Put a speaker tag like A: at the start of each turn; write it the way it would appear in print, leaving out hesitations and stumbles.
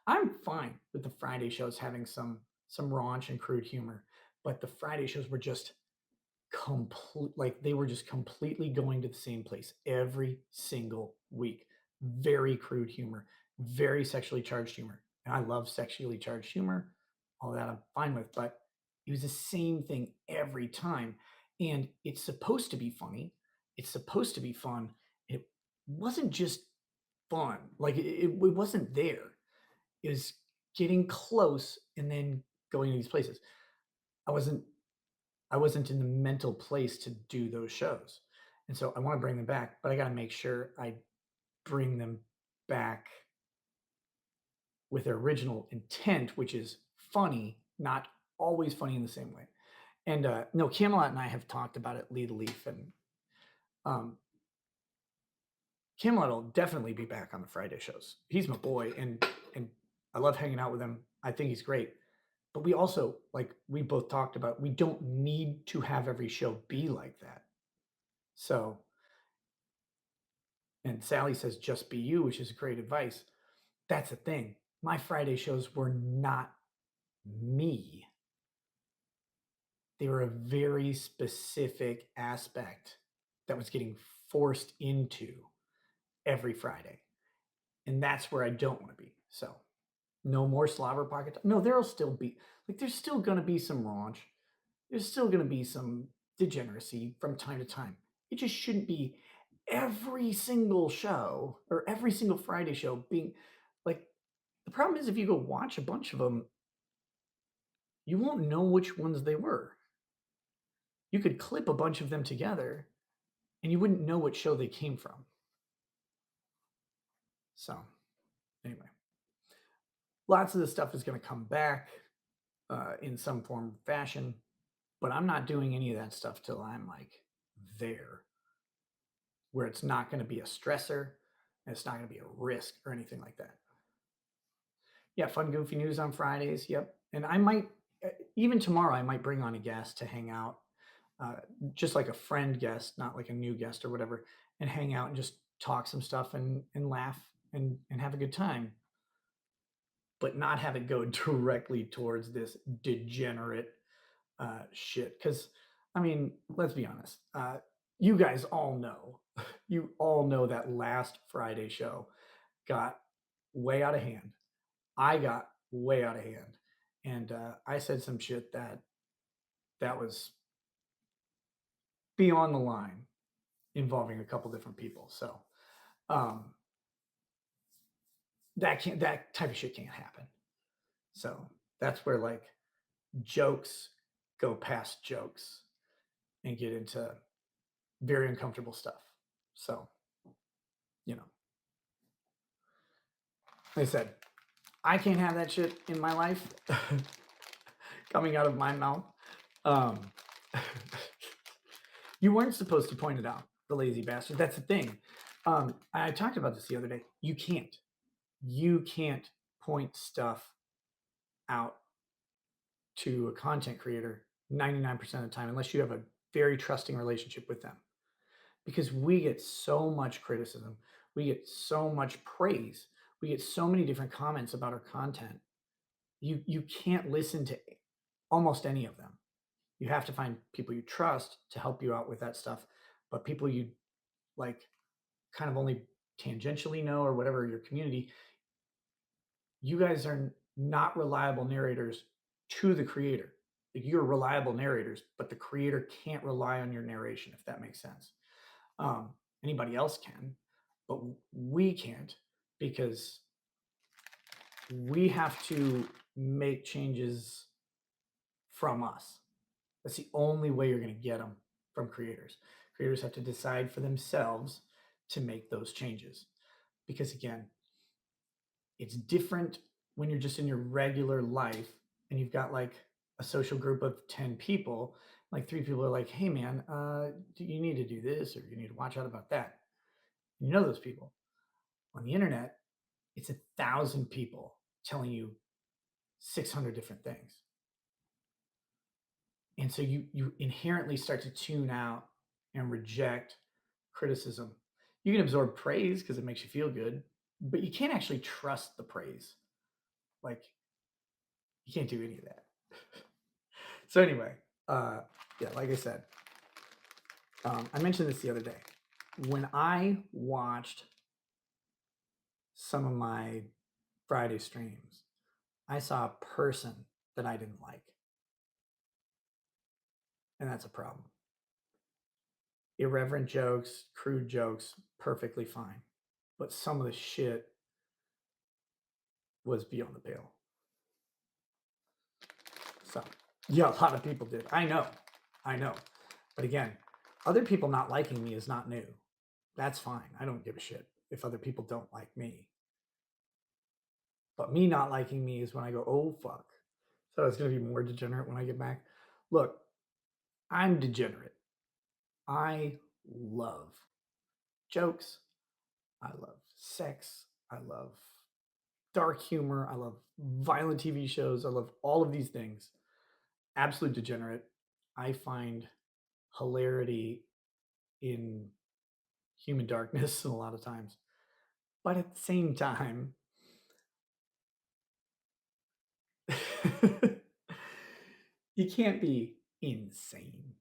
A: I'm fine with the Friday shows having some raunch and crude humor, but the Friday shows were just complete like they were just completely going to the same place every single week. Very crude humor, very sexually charged humor. And I love sexually charged humor, all that I'm fine with, but it was the same thing every time. And it's supposed to be funny. It's supposed to be fun. It wasn't just fun. Like it wasn't there. It was getting close and then going to these places. I wasn't I wasn't in the mental place to do those shows. And so I want to bring them back, but I got to make sure I bring them back with their original intent, which is funny, not always funny in the same way. And no, Camelot and I have talked about it, Lee the Leaf, and um, Camelot will definitely be back on the Friday shows. He's my boy, and I love hanging out with him. I think he's great. But we also, like we both talked about, we don't need to have every show be like that. So, and Sally says, just be you, which is great advice. That's the thing. My Friday shows were not me, they were a very specific aspect that was getting forced into every Friday. And that's where I don't want to be. So, no more slobber pocket. No, there'll still be, like, there's still going to be some raunch. There's still going to be some degeneracy from time to time. It just shouldn't be every single show or every single Friday show being like, the problem is if you go watch a bunch of them, you won't know which ones they were. You could clip a bunch of them together and you wouldn't know what show they came from. So, anyway, lots of this stuff is going to come back in some form or fashion, but I'm not doing any of that stuff till I'm like there, where it's not going to be a stressor and it's not going to be a risk or anything like that. Yeah, fun, goofy news on Fridays. Yep. And I might, even tomorrow, I might bring on a guest to hang out, uh, just like a friend guest, not like a new guest or whatever, and hang out and just talk some stuff and laugh and have a good time, but not have it go directly towards this degenerate shit. Because, I mean, let's be honest. You guys all know, you all know that last Friday show got way out of hand. I got way out of hand, and I said some shit that was beyond the line involving a couple different people. So um, that type of shit can't happen. So that's where like jokes go past jokes and get into very uncomfortable stuff. So, you know, like I said, I can't have that shit in my life coming out of my mouth. Um, you weren't supposed to point it out, the lazy bastard. That's the thing. I talked about this the other day. You can't point stuff out to a content creator 99% of the time unless you have a very trusting relationship with them. Because we get so much criticism, we get so much praise, we get so many different comments about our content. You can't listen to almost any of them. You have to find people you trust to help you out with that stuff, but people you like kind of only tangentially know or whatever your community, you guys are not reliable narrators to the creator. Like you're reliable narrators, but the creator can't rely on your narration, if that makes sense. Um, Anybody else can, but we can't because we have to make changes from us. That's the only way you're going to get them from creators. Creators have to decide for themselves to make those changes. Because again, it's different when you're just in your regular life and you've got like a social group of 10 people, like three people are like, hey man, you need to do this or you need to watch out about that. You know those people. On the internet, it's 1,000 people telling you 600 different things. And so you inherently start to tune out and reject criticism. You can absorb praise because it makes you feel good, but you can't actually trust the praise. Like, you can't do any of that. So anyway, yeah, like I said, I mentioned this the other day. When I watched some of my Friday streams, I saw a person that I didn't like, and that's a problem. Irreverent jokes, crude jokes, perfectly fine. But some of the shit was beyond the pale. So, yeah, a lot of people did. I know. I know. But again, other people not liking me is not new. That's fine. I don't give a shit if other people don't like me. But me not liking me is when I go, oh, fuck. So it's going to be more degenerate when I get back. Look, I'm degenerate. I love jokes. I love sex. I love dark humor. I love violent TV shows. I love all of these things. Absolute degenerate. I find hilarity in human darkness a lot of times. But at the same time, you can't be insane.